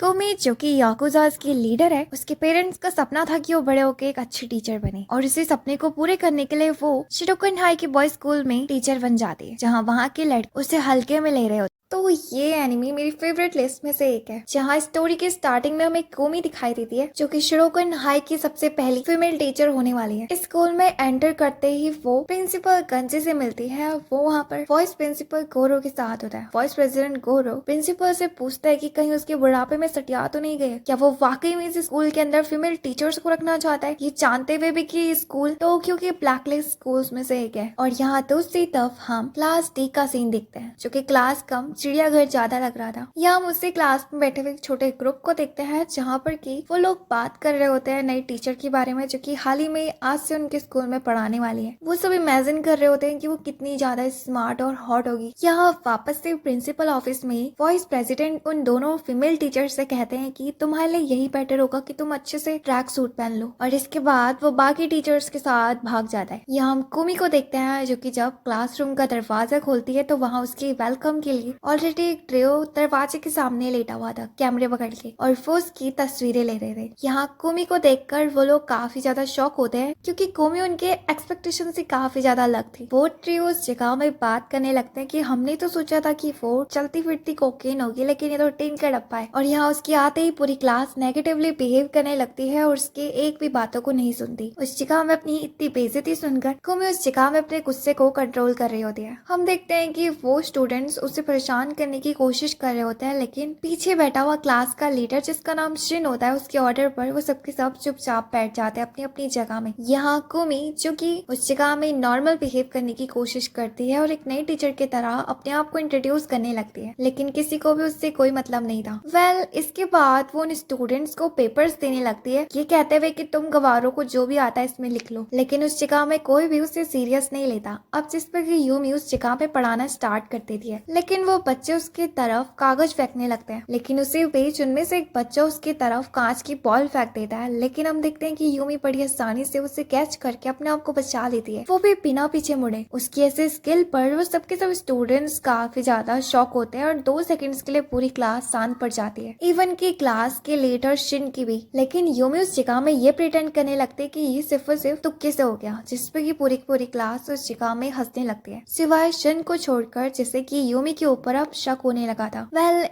कोमी जो कि याकुजास की लीडर है, उसके पेरेंट्स का सपना था कि वो बड़े होकर एक अच्छी टीचर बने और इसी सपने को पूरे करने के लिए वो शिरोकुन हाई के बॉयज स्कूल में टीचर बन जाती है, जहाँ वहाँ के लड़के उसे हल्के में ले रहे होते। तो ये एनिमी मेरी फेवरेट लिस्ट में से एक है, जहाँ स्टोरी के स्टार्टिंग में हमें कोमी दिखाई देती है जो कि शिरोकुन हाई की सबसे पहली फीमेल टीचर होने वाली है। इस स्कूल में एंटर करते ही वो प्रिंसिपल गंजी से मिलती है। वो वहाँ पर वाइस प्रिंसिपल गोरो के साथ होता है। वाइस प्रेसिडेंट गोरो प्रिंसिपल से पूछता है कि कहीं उसके बुढ़ापे में सटिया तो नहीं गए, क्या वो वाकई में इस स्कूल के अंदर फीमेल टीचर्स को रखना चाहता है, ये जानते हुए भी कि स्कूल टोक्यो के ब्लैकलिस्ट स्कूल्स में से एक है। और यहाँ दूसरी तरफ हम क्लास डी का सीन देखते हैं, जो कि क्लास कम चिड़ियाघर ज्यादा लग रहा था। यहाँ हम उसी क्लास में बैठे हुए एक छोटे ग्रुप को देखते हैं, जहाँ पर कि वो लोग बात कर रहे होते हैं नई टीचर के बारे में, जो कि हाल ही में आज से उनके स्कूल में पढ़ाने वाली है। वो सब इमेजिन कर रहे होते हैं कि वो कितनी ज्यादा स्मार्ट और हॉट होगी। यहाँ वापस से प्रिंसिपल ऑफिस में वाइस प्रेसिडेंट उन दोनों फीमेल टीचर से कहते हैं कि तुम्हारे लिए यही बेटर होगा कि तुम अच्छे से ट्रैक सूट पहन लो, और इसके बाद वो बाकी टीचर्स के साथ भाग जाता है। यहाँ हम कुमी को देखते हैं, जो कि जब क्लासरूम का दरवाजा खोलती है तो वहाँ उसके वेलकम के लिए ऑलरेडी एक ट्रियो दरवाजे के सामने लेटा हुआ था कैमरे पकड़ के, और वो उसकी तस्वीरें ले रहे थे। यहाँ कुमी को देखकर वो लोग काफी ज्यादा शॉक होते हैं, क्योंकि कुमी उनके एक्सपेक्टेशन से काफी ज्यादा अलग थी। वो ट्रियो उस जगह में बात करने लगते हैं कि हमने तो सोचा था कि वो चलती फिरती कोकेन होगी, लेकिन ये तो टिन का डब्बा है। और यहाँ उसके आते ही पूरी क्लास नेगेटिवली बिहेव करने लगती है और उसके एक भी बातों को नहीं सुनती। उस जगह में अपनी इतनी बेइज्जती सुनकर कुमी उस जगह में अपने गुस्से को कंट्रोल कर रही होती है। हम देखते हैं कि वो स्टूडेंट्स उसे परेशान करने की कोशिश कर रहे होते हैं, लेकिन पीछे बैठा हुआ क्लास का लीडर जिसका नाम शिन होता है, उसके ऑर्डर पर वो सबके सब चुपचाप बैठ जाते हैं अपनी अपनी जगह में। यहाँ कुमी जो कि उस जगह में नॉर्मल बिहेव करने की कोशिश करती है और एक नई टीचर की तरह अपने आप को इंट्रोड्यूस करने लगती है, लेकिन किसी को भी उससे कोई मतलब नहीं था। इसके बाद वो उन स्टूडेंट्स को पेपर्स देने लगती है, ये कहते हुए कि तुम गवारों को जो भी आता है इसमें लिख लो, लेकिन उस जगह में कोई भी उसे सीरियस नहीं लेता। अब जिस पर कि यूमी उस जगह पे पढ़ाना स्टार्ट कर देती है, लेकिन वो बच्चे उसके तरफ कागज फेंकने लगते हैं, लेकिन उसी बीच उनमें से एक बच्चा उसकी तरफ कांच की बॉल फेंक देता है, लेकिन हम देखते हैं कि यूमी बड़ी आसानी से उसे कैच करके अपने आप को बचा लेती है, वो भी बिना पीछे मुड़े। उसकी ऐसे स्किल पर वो सबके सब स्टूडेंट्स काफी ज्यादा शॉक होते हैं और 2 सेकंड्स के लिए पूरी क्लास शांत पड़ जाती है, इवन की क्लास के लीडर शिन की भी। लेकिन यूमी उस जगह में ये प्रिटेंड करने लगते हैं कि ये सिर्फ और सिर्फ तुक्के से हो गया, जिसपे की पूरी क्लास उस जगह में हंसने लगती है, सिवाय शिन को छोड़कर, जिससे कि यूमी के ऊपर अब शक होने लगा था।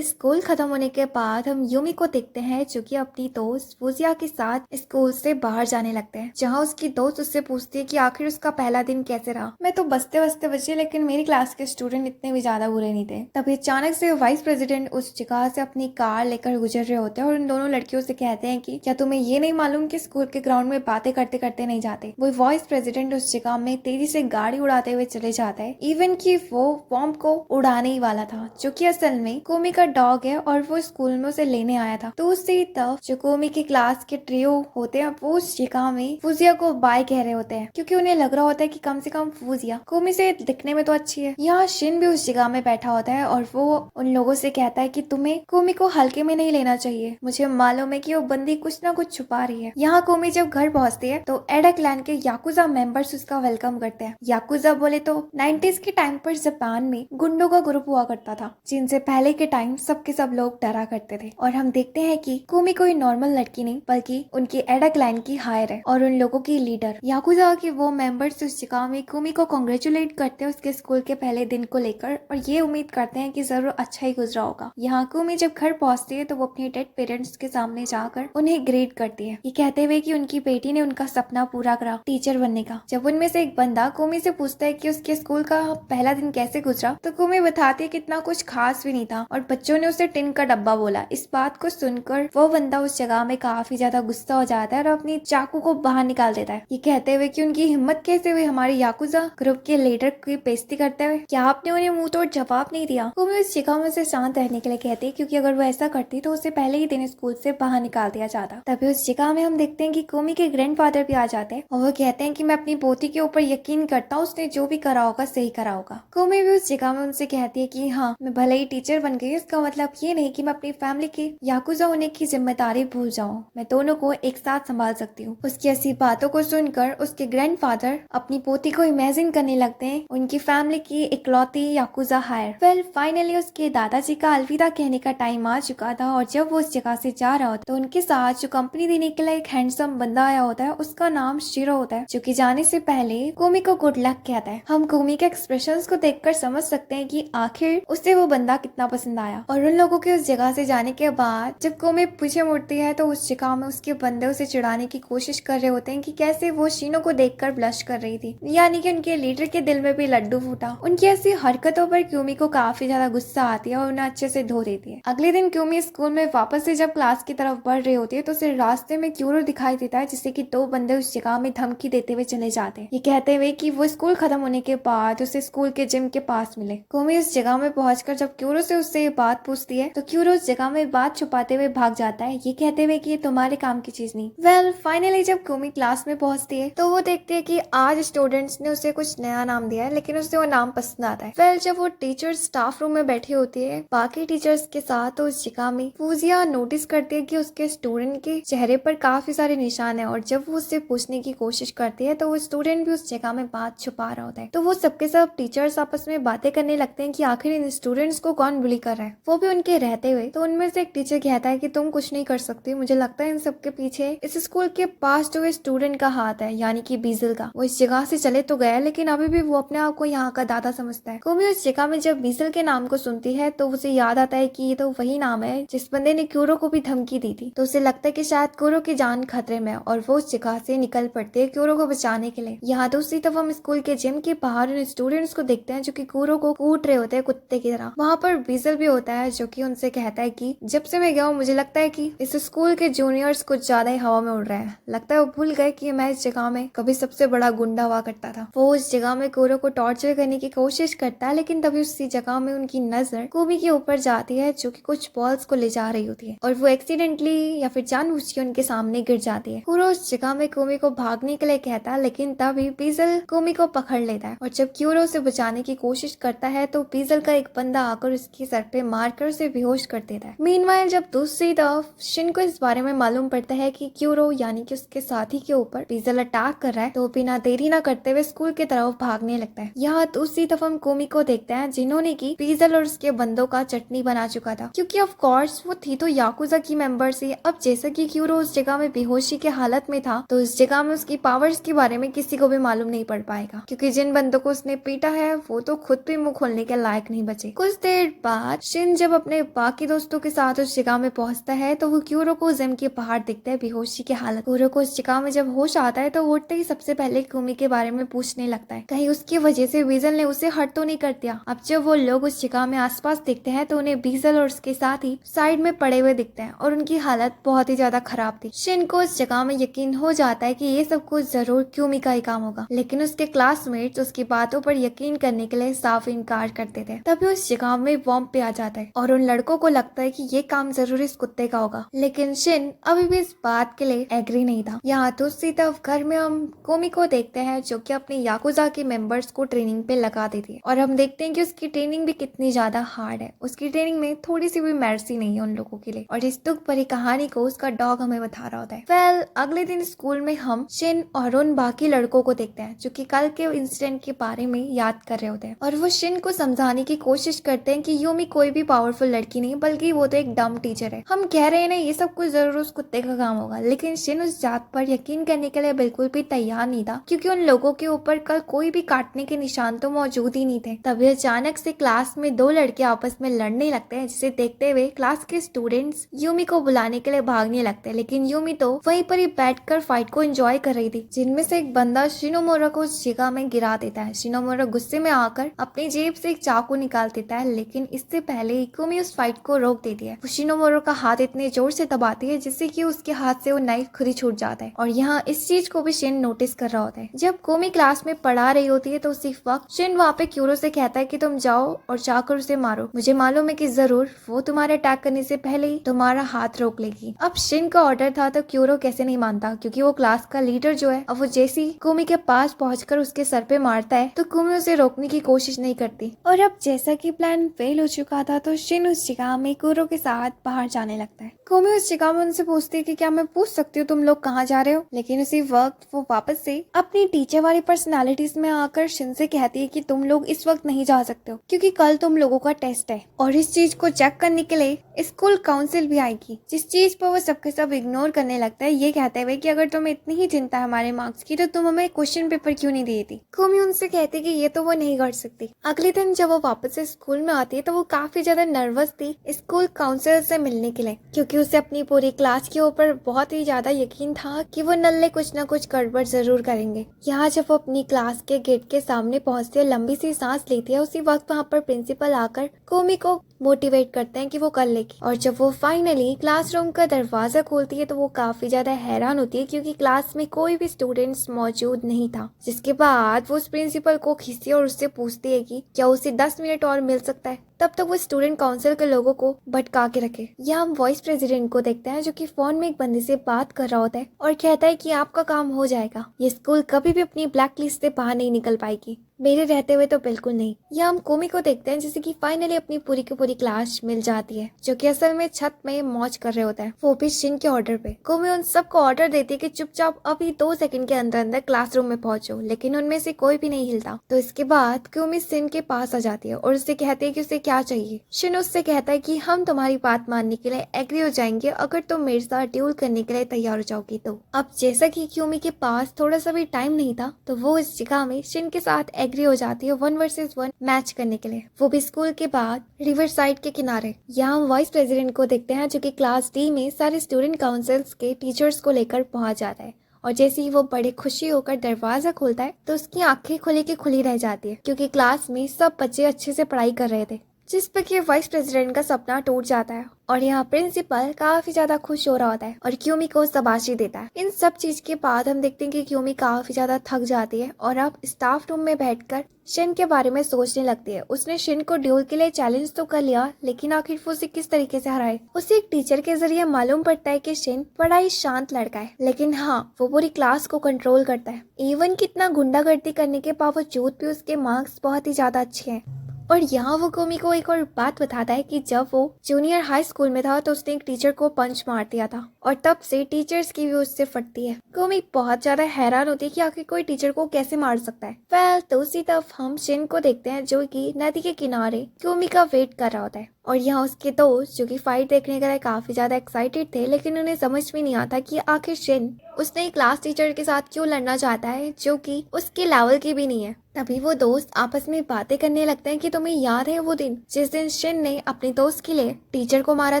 स्कूल खत्म होने के बाद हम यूमी को देखते हैं, जो कि अपनी दोस्त फुजिया के साथ स्कूल से बाहर जाने लगते हैं, जहाँ उसकी दोस्त उससे पूछती है कि आखिर उसका पहला दिन कैसे रहा। मैं तो बसते बसते बची, लेकिन मेरी क्लास के स्टूडेंट इतने भी ज्यादा बुरे नहीं थे। तभी अचानक से वाइस प्रेसिडेंट उस जगह से अपनी कार लेकर गुजर रहे होते हैं और उन दोनों लड़कियों से कहते हैं कि क्या तुम्हें ये नहीं मालूम कि स्कूल के ग्राउंड में बातें करते करते नहीं जाते। वो वाइस प्रेसिडेंट उस जगह में तेजी से गाड़ी उड़ाते हुए चले जाता है, इवन कि वो बॉम्ब को उड़ाने ही वाला था, जो कि असल में कोमी का डॉग है और वो स्कूल में उसे लेने आया था। तो दूसरी तरफ जो कोमी के क्लास के ट्रियो होते हैं, वो उस जगह में फुजिया को बाय कह रहे होते हैं, क्योंकि उन्हें लग रहा होता है कि कम से कम फुजिया कोमी से दिखने में तो अच्छी है। यहाँ शिन भी उस जगह में बैठा होता है और वो उन लोगों से कहता है कि तुम्हें कोमी को हल्के में नहीं लेना चाहिए, मुझे मालूम है कि वो बंदी कुछ ना कुछ छुपा रही है। यहाँ कोमी जब घर पहुंचती है तो एडा क्लैन के याकुजा मेंबर्स उसका वेलकम करते हैं। याकुजा बोले तो 90s के टाइम पर जापान में गुंडों का ग्रुप हुआ करता था, जिनसे पहले के टाइम सबके सब लोग डरा करते थे। और हम देखते हैं कि कोमी कोई नॉर्मल लड़की नहीं, बल्कि उनकी एडा क्लैन की हायर है और उन लोगों की लीडर। याकुजा के वो मेंबर्स उस जगह में कोमी को कांग्रेचुलेट करते हैं उसके स्कूल के पहले दिन को लेकर, और ये उम्मीद करते हैं कि जरूर अच्छा ही गुजरा होगा। यहाँ कोमी जब घर पहुंचती है तो वो अपने डेड पेरेंट्स के सामने जाकर उन्हें ग्रेट करती है, ये कहते हुए कि उनकी बेटी ने उनका सपना पूरा करा टीचर बनने का। जब उनमें से एक बंदा कोमी से पूछता है कि उसके स्कूल का पहला दिन कैसे गुजरा, तो कोमी बताती है कि इतना कुछ खास भी नहीं था और बच्चों ने उसे टिन का डब्बा बोला। इस बात को सुनकर वो बंदा उस जगह में काफी ज्यादा गुस्सा हो जाता है और अपनी चाकू को बाहर निकाल देता है, ये कहते हुए कि उनकी हिम्मत कैसे हुई हमारे याकुजा ग्रुप के लीडर की बेइज्जती करते हुए, क्या आपने उन्हें मुंह तोड़ जवाब नहीं दिया। कोमी उस जगह में से शांत रहने के लिए कहती है, क्योंकि अगर वो ऐसा करती तो उसे पहले ही दिन स्कूल से बाहर निकाल दिया जाता। तभी उस जगह में हम देखते हैं कि कोमी के ग्रैंडफादर भी आ जाते हैं और वो कहते हैं कि मैं अपनी पोती के ऊपर यकीन करता हूँ, उसने जो भी करा होगा सही करा होगा। कोमी भी उस जगह में उनसे कहती है कि हाँ, मैं भले ही टीचर बन गई, इसका मतलब ये नहीं कि मैं अपनी फैमिली के याकुजा होने की जिम्मेदारी भूल जाऊँ। मैं दोनों को एक साथ संभाल सकती हूँ। उसकी ऐसी बातों को सुनकर उसके ग्रैंडफादर अपनी पोती को इमेजिन करने लगते हैं उनकी फैमिली की इकलौती याकुजा हायर। वेल फाइनली उसके दादाजी का अलविदा कहने का टाइम आ चुका था और जब वो उस जगह से जा रहा होता तो उनके साथ जो कंपनी देने के लिए एक हैंडसम बंदा आया होता है, उसका नाम शिरो होता है, जो कि जाने से पहले कोमी को गुड लक कहता है। हम कोमी के एक्सप्रेशंस को देखकर समझ सकते हैं कि आखिर उसे वो बंदा कितना पसंद आया। और उन लोगों के उस जगह से जाने के बाद जब कोमी पीछे मुड़ती है तो उस जगह में उसके बंदे उसे चिढ़ाने की कोशिश कर रहे होते हैं कि कैसे वो शीनो को देखकर ब्लश कर रही थी, यानी कि उनके लीडर के दिल में भी लड्डू फूटा। उनकी ऐसी हरकतों पर क्यूमी को काफी ज्यादा गुस्सा आती है और उन्हें अच्छे से धो देती है। अगले दिन क्यूमी स्कूल में वापस से जब क्लास की तरफ बढ़ रही होती है तो उसे रास्ते में क्यूरो दिखाई देता है, जिससे कि दो बंदे उस जगह में धमकी देते हुए चले जाते हैं, ये कहते हुए कि वो स्कूल खत्म होने के बाद उसे स्कूल के जिम के पास मिले। कोमी उस जगह में पहुंचकर जब क्यूरो से उससे ये बात पूछती है तो क्यूरो उस जगह में बात छुपाते हुए भाग जाता है, ये कहते हुए कि ये तुम्हारे काम की चीज नहीं। वेल फाइनली जब कोमी क्लास में पहुंचती है तो वो देखती है कि आज स्टूडेंट्स ने उसे कुछ नया नाम दिया है, लेकिन उसे वो नाम पसंद आता है। वेल जब वो टीचर स्टाफ रूम में बैठी होती है बाकी टीचर्स के साथ, तो उस जगह में फूजिया नोटिस करती है कि उसके स्टूडेंट के चेहरे पर काफी सारे निशान है और जब वो उससे पूछने की कोशिश करती है तो वो स्टूडेंट भी उस जगह में बात छुपा रहा होता है। तो वो सबके सब टीचर्स आपस में बातें करने लगते हैं कि आखिर इन स्टूडेंट्स को कौन बुली कर रहा है, वो भी उनके रहते हुए। तो उनमें से एक टीचर कहता है कि तुम कुछ नहीं कर सकती, मुझे लगता है इन सबके पीछे इस स्कूल के पास जो स्टूडेंट का हाथ है, यानी कि बीजल का। वो इस जगह से चले तो गया लेकिन अभी भी वो अपने आप को यहाँ का दादा समझता है। कोमी उस जगह में जब बीजल के नाम को सुनती है तो उसे याद आता है कि ये तो वही नाम है जिस बंदे ने क्यूरो को भी धमकी दी थी। तो उसे लगता है कि शायद क्यूरो की जान खतरे में है और वो उस जगह से निकल पड़ते हैं क्यूरो को बचाने के लिए। यहाँ दूसरी तरफ हम स्कूल के जिम के बाहर उन स्टूडेंट्स को देखते हैं जो कि क्यूरो को कूट रहे होते हैं कुत्ते की तरह। वहाँ पर बीजल भी होता है जो कि उनसे कहता है कि जब से मैं गया हूँ मुझे लगता है कि इस स्कूल के जूनियर्स कुछ ज्यादा ही हवा में उड़ रहे हैं। लगता है वो भूल गए कि मैं इस जगह में कभी सबसे बड़ा गुंडा हुआ करता था। वो उस जगह में क्यूरो को टॉर्चर करने की कोशिश करता है, लेकिन तभी उसी जगह में उनकी नजर कोमी के ऊपर जाती है जो कि कुछ बॉल्स को ले जा रही होती है और वो एक्सीडेंटली या फिर जानबूझ के उनके सामने गिर जाती है। क्यूरो उस जगह में कोमी को भागने के लिए कहता है, लेकिन तभी बीजल कोमी को पकड़ लेता है और जब क्यूरो उसे बचाने की कोशिश करता है तो बीजल का एक बंदा आकर उसके सर पे मारकर उसे बेहोश कर देता है। मीनवाइल जब दूसरी तरफ शिन को इस बारे में मालूम पड़ता है कि क्यूरो यानी कि उसके साथी के ऊपर बीजल अटैक कर रहा है तो बिना देरी न करते हुए स्कूल की तरफ भागने लगता है। यहाँ दूसरी तरफ हम कोमी को देखते हैं जिन्होंने की बीजल और उसके बंदों का चटनी बना चुका था, क्योंकि ऑफ कोर्स वो थी तो याकुजा की मेंबर से। अब जैसा कि क्यूरो उस जगह में बेहोशी के हालत में था तो उस जगह में उसकी पावर्स के बारे में किसी को भी मालूम नहीं पड़ पाएगा, क्योंकि जिन बंदों को उसने पीटा है वो तो खुद भी मुंह खोलने के लायक नहीं बचे। कुछ देर बाद शिन जब अपने बाकी दोस्तों के साथ उस जगह में पहुंचता है तो वो क्यूरो को जिम के बाहर दिखता है बेहोशी की हालत। क्यूरो को उस जगह में जब होश आता है तो उठते ही सबसे पहले कोमी के बारे में पूछने लगता है, कहीं उसकी वजह से बीजल ने उसे हर्ट तो नहीं कर दिया। अब जब वो लोग उस जगह में आसपास दिखते हैं तो उन्हें बीजल और उसके साथ ही साइड में पड़े हुए दिखते हैं और उनकी हालत बहुत ही ज्यादा खराब थी। शिन को उस जगह में यकीन हो जाता है कि ये सब कुछ जरूर क्यूमी का ही काम होगा, लेकिन उसके क्लासमेट्स उसकी बातों पर यकीन करने के लिए साफ इनकार करते थे। तभी उस जगह में बॉम्ब पे आ जाता है और उन लड़कों को लगता है कि ये काम जरूर इस कुत्ते का होगा, लेकिन शिन अभी भी इस बात के लिए एग्री नहीं था। यहाँ दूसरी तरफ घर में हम कोमी को देखते हैं जो कि अपने याकुजा के मेंबर्स को ट्रेनिंग पे लगा देती है और हम देखते हैं कि उसकी ट्रेनिंग भी कितनी ज्यादा हार्ड है। उसकी ट्रेनिंग में थोड़ी सी भी मर्जी नहीं है उन लोगों के लिए और इस दुख भरी कहानी को उसका डॉग हमें बता रहा होता है। वेल अगले दिन स्कूल में हम शिन और उन बाकी लड़कों को देखते हैं जो कि कल के इंसिडेंट के बारे में याद कर रहे होते हैं और वो शिन को समझाने की कोशिश करते हैं कि यूमी कोई भी पावरफुल लड़की नहीं बल्कि वो तो एक डम टीचर है। हम कह रहे हैं ना ये सब कुछ जरूर उस कुत्ते का काम होगा, लेकिन शिन उस बात पर यकीन करने के लिए बिल्कुल भी तैयार नहीं था, क्योंकि उन लोगों के ऊपर कल कोई भी काटने के निशान तो मौजूद ही नहीं थे। तभी अचानक से क्लास में दो लड़के आपस में लड़ने लगते हैं, जिसे देखते हुए क्लास के स्टूडेंट्स यूमी को बुलाने के लिए भागने लगते हैं, लेकिन यूमी तो वहीं पर ही बैठकर फाइट को एंजॉय कर रही थी। जिनमें से एक बंदा शिनोमुरा को उस जगह में गिरा देता है। शिनोमुरा गुस्से में आकर अपनी जेब से एक चाकू निकाल देता है, लेकिन इससे पहले इकुमी उस फाइट को रोक देती है। शिनोमुरा का हाथ इतने जोर से दबाती है जिससे कि उसके हाथ से वो नाइफ खुद ही छूट जाता है और यहाँ इस चीज को भी शिन नोटिस कर रहा होता है। जब कोमी क्लास में पढ़ा रही होती है तो उसी वक्त शिन वहाँ पे क्यूरो से कहता है कि तुम जाओ और जाकर उसे मारो, मुझे मालूम है कि जरूर वो तुम्हारे अटैक करने से पहले ही तुम्हारा हाथ रोक लेगी। अब शिन का ऑर्डर था तो क्यूरो कैसे नहीं मानता, क्योंकि वो क्लास का लीडर जो है। अब वो जैसी कोमी के पास पहुंचकर उसके सर पे मारता है तो कोमी उसे रोकने की कोशिश नहीं करती और अब जैसे जैसा कि प्लान फेल हो चुका था तो शिन उस जगह में कुरो के साथ बाहर जाने लगता है। कोमी उस जगह में उनसे पूछती है कि क्या मैं पूछ सकती हूँ तुम लोग कहाँ जा रहे हो, लेकिन उसी वक्त वो वापस से अपनी टीचर वाली पर्सनालिटीज में आकर शिन से कहती है कि तुम लोग इस वक्त नहीं जा सकते हो क्योंकि कल तुम लोगों का टेस्ट है और इस चीज को चेक करने के लिए स्कूल काउंसिल भी आएगी, जिस चीज पर वो सबके सब इग्नोर करने लगता है, ये कहते हुए कि अगर तुम्हें इतनी ही चिंता है हमारे मार्क्स की तो तुम हमें क्वेश्चन पेपर क्यों नहीं दी थी। कोमी उनसे कहती कि ये तो वो नहीं कर सकती। अगले दिन जब वो वापस से स्कूल में आती है तो वो काफी ज्यादा नर्वस थी स्कूल काउंसिल से मिलने के लिए, क्योंकि उसे अपनी पूरी क्लास के ऊपर बहुत ही ज्यादा यकीन था कि वो नल्ले कुछ न कुछ गड़बड़ जरूर करेंगे। यहाँ जब वो अपनी क्लास के गेट के सामने पहुंचती है, लंबी सी सांस लेती है, उसी वक्त वहाँ पर प्रिंसिपल आकर कोमी को मोटिवेट करते हैं कि वो कर लेगी। और जब वो फाइनली क्लासरूम का दरवाजा खोलती है तो वो काफी ज्यादा हैरान होती है क्योंकि क्लास में कोई भी स्टूडेंट्स मौजूद नहीं था। जिसके बाद वो उस प्रिंसिपल को खींचती है और उससे पूछती है कि क्या उसे 10 मिनट और मिल सकता है। तब तक वो स्टूडेंट काउंसिल के लोगों को भटका के रखे। यहाँ हम वाइस प्रेसिडेंट को देखते हैं जो कि फोन में एक बंदे से बात कर रहा होता है और कहता है कि आपका काम हो जाएगा, ये स्कूल कभी भी अपनी ब्लैक लिस्ट से बाहर नहीं निकल पाएगी, मेरे रहते हुए तो बिल्कुल नहीं। यहाँ हम कोमी को देखते हैं जैसे कि फाइनली अपनी पूरी की पूरी क्लास मिल जाती है, जो कि असल में छत में मौज कर रहे होता है, वो भी शिन के ऑर्डर पे। कोमी उन सबको ऑर्डर देती है कि चुपचाप अभी 2 सेकंड के अंदर अंदर क्लासरूम में पहुंचो, लेकिन उनमें से कोई भी नहीं हिलता। तो इसके बाद कोमी शिन के पास आ जाती है और उससे कहती है कि उसे क्या चाहिए। शिन उससे कहता है कि हम तुम्हारी बात मानने के लिए एग्री हो जाएंगे अगर तुम मेरे साथ ड्यूल करने के लिए तैयार हो जाओगी तो। अब जैसा कि क्यूमी के पास थोड़ा सा भी टाइम नहीं था तो वो इस जगह में शिन के साथ एग्री हो जाती है 1 वर्सेस 1 मैच करने के लिए, वो भी स्कूल के बाद रिवर साइड के किनारे। यहाँ हम वाइस प्रेसिडेंट को देखते हैं जो कि क्लास डी में सारे स्टूडेंट काउंसिल्स के टीचर्स को लेकर पहुंच जाता है और जैसे ही वो बड़े खुशी होकर दरवाजा खोलता है तो उसकी आंखें खुली की खुली रह जाती है क्योंकि क्लास में सब बच्चे अच्छे से पढ़ाई कर रहे थे, जिस पर कि वाइस प्रेसिडेंट का सपना टूट जाता है। और यहाँ प्रिंसिपल काफी ज्यादा खुश हो रहा होता है और क्यूमी को शाबाशी देता है। इन सब चीज के बाद हम देखते हैं कि क्यूमी काफी ज्यादा थक जाती है और अब स्टाफ रूम में बैठकर शिन के बारे में सोचने लगती है। उसने शिन को ड्यूल के लिए चैलेंज तो कर लिया, लेकिन आखिर वो उसे किस तरीके से हराए। उसे एक टीचर के जरिए मालूम पड़ता है कि शिन बड़ा ही शांत लड़का है, लेकिन हाँ वो पूरी क्लास को कंट्रोल करता है। इवन कितना गुंडागर्दी करने के बावजूद भी उसके मार्क्स बहुत ही ज्यादा अच्छे हैं। और यहाँ वो कोमी को एक और बात बताता है कि जब वो जूनियर हाई स्कूल में था तो उसने एक टीचर को पंच मार दिया था और तब से टीचर्स की भी उससे फटती है। कोमी बहुत ज्यादा हैरान होती है कि आखिर कोई टीचर को कैसे मार सकता है। वेल तो उसी तरफ हम शिन को देखते हैं जो कि नदी के किनारे कोमी का वेट कर रहा होता है और यहाँ उसके दोस्त जो कि फाइट देखने के लिए काफी ज्यादा एक्साइटेड थे, लेकिन उन्हें समझ में नहीं आता कि आखिर शिन उसने क्लास टीचर के साथ क्यों लड़ना चाहता है जो कि उसके लेवल की भी नहीं है। तभी वो दोस्त आपस में बातें करने लगते हैं कि तुम्हें याद है वो दिन जिस दिन शिन ने अपने दोस्त के लिए टीचर को मारा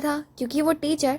था, क्योंकि वो टीचर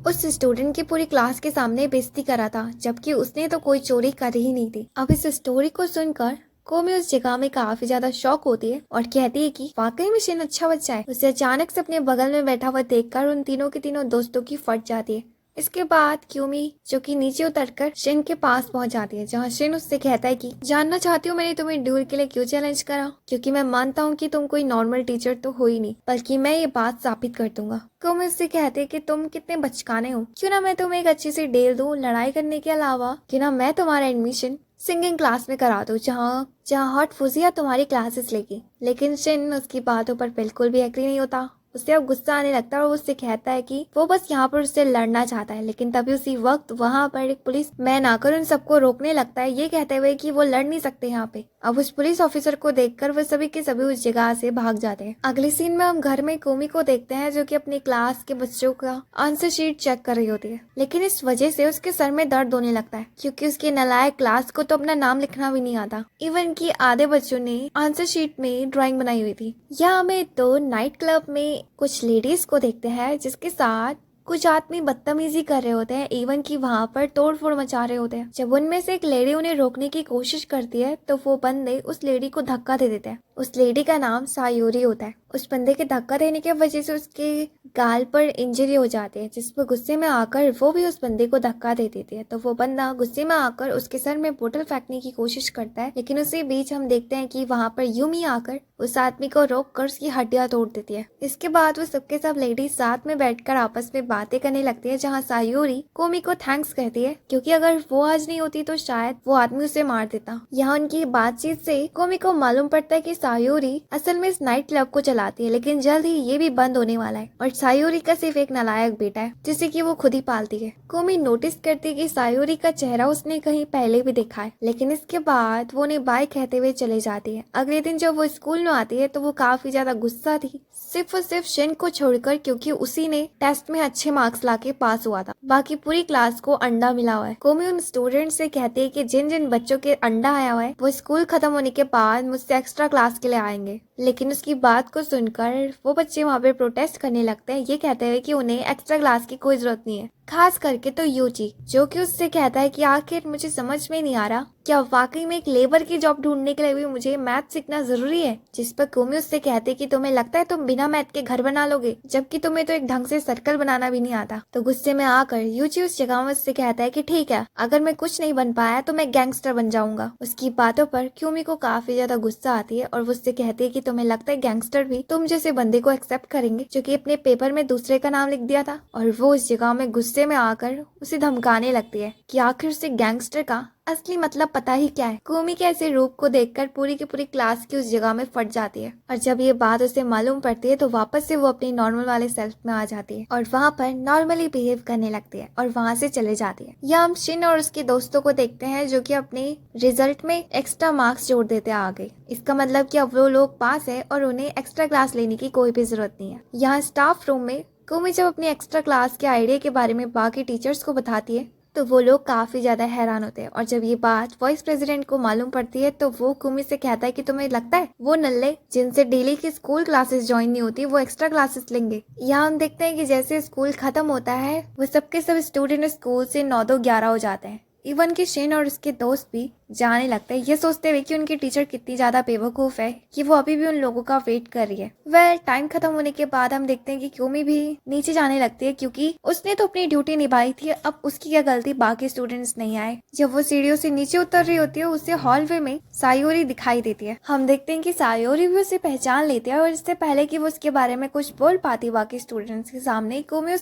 उस स्टूडेंट की पूरी क्लास के सामने बेइज्जती करा था जबकि उसने तो कोई चोरी कर ही नहीं थी। अब इस स्टोरी को सुनकर कोमी उस जगह में काफी ज्यादा शॉक होती है और कहती है कि वाकई में शिन अच्छा बच्चा है। उसे अचानक से अपने बगल में बैठा हुआ देखकर उन तीनों के तीनों दोस्तों की फट जाती है। इसके बाद क्यूमी जो कि नीचे उतरकर शिन के पास पहुंच जाती है, जहां शिन उससे कहता है कि जानना चाहती हूँ मैंने तुम्हें ड्यूल के लिए क्यों चैलेंज करा, क्योंकि मैं मानता हूँ कि तुम कोई नॉर्मल टीचर तो हो ही नहीं, बल्कि मैं ये बात साबित कर दूंगा। क्यूमी उससे कहते कि तुम कितने बचकाने हो, क्यों ना मैं तुम्हें एक अच्छी सी डेल दूं लड़ाई करने के अलावा, क्यों ना मैं तुम्हारा एडमिशन सिंगिंग क्लास में करा दो जहाँ हॉट फुजिया तुम्हारी क्लासेस लेगी। लेकिन शिन उसकी बातों पर बिल्कुल भी एग्री नहीं होता। उसे अब गुस्सा आने लगता है और उससे कहता है कि वो बस यहाँ पर उससे लड़ना चाहता है, लेकिन तभी उसी वक्त वहाँ पर एक पुलिस मैन आकर उन सबको रोकने लगता है, ये कहते हुए कि वो लड़ नहीं सकते यहाँ पे। अब उस पुलिस ऑफिसर को देखकर वो सभी के सभी उस जगह से भाग जाते हैं। अगले सीन में हम घर में कोमी को देखते हैं जो कि अपनी क्लास के बच्चों का आंसर शीट चेक कर रही होती है, लेकिन इस वजह से उसके सर में दर्द होने लगता है क्योंकि उसके नालायक क्लास को तो अपना नाम लिखना भी नहीं आता। इवन की आधे बच्चों ने आंसर शीट में ड्राइंग बनाई हुई थी। यहाँ हमें तो नाइट क्लब में कुछ लेडीज को देखते हैं जिसके साथ कुछ आदमी बदतमीजी कर रहे होते हैं, इवन की वहाँ पर तोड़ फोड़ मचा रहे होते हैं। जब उनमें से एक लेडी उन्हें रोकने की कोशिश करती है तो वो बंदे उस लेडी को धक्का दे देते हैं। उस लेडी का नाम सायोरी होता है। उस बंदे के धक्का देने की वजह से उसके गाल पर इंजरी हो जाती है, जिस पर गुस्से में आकर वो भी उस बंदे को धक्का दे देती है। तो वो बंदा गुस्से में आकर उसके सर में बोतल फेंकने की कोशिश करता है, लेकिन उसी बीच हम देखते हैं कि वहाँ पर यूमी आकर उस आदमी को रोक कर उसकी हड्डियां तोड़ देती है। इसके बाद वो सबके सब लेडीज साथ में बैठकर आपस में बातें करने लगती है, जहाँ सायोरी कोमी को थैंक्स कहती है क्योंकि अगर वो आज नहीं होती तो शायद वो आदमी उसे मार देता। यहाँ उनकी बातचीत से कोमी को मालूम पड़ता है कि सायोरी असल में इस नाइट क्लब को चलाती है, लेकिन जल्द ही ये भी बंद होने वाला है और सायोरी का सिर्फ एक नालायक बेटा है जिसे कि वो खुद ही पालती है। कोमी नोटिस करती है कि सायोरी का चेहरा उसने कहीं पहले भी देखा है, लेकिन इसके बाद वो उन्हें बाय कहते हुए चले जाती है। अगले दिन जब वो स्कूल में आती है तो वो काफी ज्यादा गुस्सा थी, सिर्फ और सिर्फ शिन को छोड़कर, क्योंकि उसी ने टेस्ट में अच्छे मार्क्स लाके पास हुआ था। बाकी पूरी क्लास को अंडा मिला हुआ है। कोमी उन स्टूडेंट से कहती है कि जिन जिन बच्चों के अंडा आया हुआ है वो स्कूल खत्म होने के बाद मुझसे एक्स्ट्रा क्लास के लिए आएंगे, लेकिन उसकी बात को सुनकर वो बच्चे वहाँ पे प्रोटेस्ट करने लगते हैं, ये कहते हुए कि उन्हें एक्स्ट्रा क्लास की कोई जरूरत नहीं है। खास करके तो यूजी, जो कि उससे कहता है कि आखिर मुझे समझ में नहीं आ रहा, क्या वाकई में एक लेबर की जॉब ढूंढने के लिए भी मुझे मैथ सीखना जरूरी है। जिस पर कोमी उससे कहते कि तुम्हें लगता है तुम बिना मैथ के घर बना लोगे, जबकि तुम्हें तो एक ढंग से सर्कल बनाना भी नहीं आता। तो गुस्से में आकर यूजी उस जगह में उससे कहता है कि ठीक है, अगर मैं कुछ नहीं बन पाया तो मैं गैंगस्टर बन जाऊंगा। उसकी बातों पर कोमी को काफी ज्यादा गुस्सा आती है और वो उससे कहती है कि तुम्हें लगता है गैंगस्टर भी तुम जैसे बंदे को एक्सेप्ट करेंगे जो कि अपने पेपर में दूसरे का नाम लिख दिया था। और वो उस जगह में गुस्से में आकर उसे धमकाने लगती है कि आखिर उसे गैंगस्टर का असली मतलब पता ही क्या है। कोमी के ऐसे रूप को देखकर पूरी की पूरी क्लास की उस जगह में फट जाती है और जब ये बात उसे मालूम पड़ती है तो वापस से वो अपनी नॉर्मल वाले सेल्फ में आ जाती है और वहाँ पर नॉर्मली बिहेव करने लगती है और वहाँ से चले जाती है। यहाँ हम शिन और उसके दोस्तों को देखते हैं जो कि अपने रिजल्ट में एक्स्ट्रा मार्क्स जोड़ देते हैं आगे। इसका मतलब कि अब वो लोग पास है और उन्हें एक्स्ट्रा क्लास लेने की कोई भी जरूरत नहीं है। यहाँ स्टाफ रूम में कोमी जब अपनी एक्स्ट्रा क्लास के आइडिया के बारे में बाकी टीचर्स को बताती है तो वो लोग काफी ज्यादा हैरान होते हैं और जब ये बात वाइस प्रेसिडेंट को मालूम पड़ती है तो वो कोमी से कहता है कि तुम्हें लगता है वो नल्ले जिनसे डेली की स्कूल क्लासेस ज्वाइन नहीं होती वो एक्स्ट्रा क्लासेस लेंगे। यहाँ हम देखते हैं कि जैसे स्कूल खत्म होता है वो सबके सब स्टूडेंट स्कूल से 9-11 हो जाते हैं। इवन कि शिन और उसके दोस्त भी जाने लगते हैं, ये सोचते हुए कि उनकी टीचर कितनी ज्यादा बेवकूफ है कि वो अभी भी उन लोगों का वेट कर रही है। टाइम खत्म होने के बाद हम देखते हैं कि कोमी भी नीचे जाने लगती है क्योंकि उसने तो अपनी ड्यूटी निभाई थी, अब उसकी क्या गलती बाकी स्टूडेंट्स नहीं आए। जब वो सीढ़ियों से नीचे उतर रही होती है उसे हॉलवे में सायोरी दिखाई देती है। हम देखते हैं कि सायोरी भी उसे पहचान लेती है और इससे पहले कि वो उसके बारे में कुछ बोल पाती बाकी स्टूडेंट्स के सामने, कोमी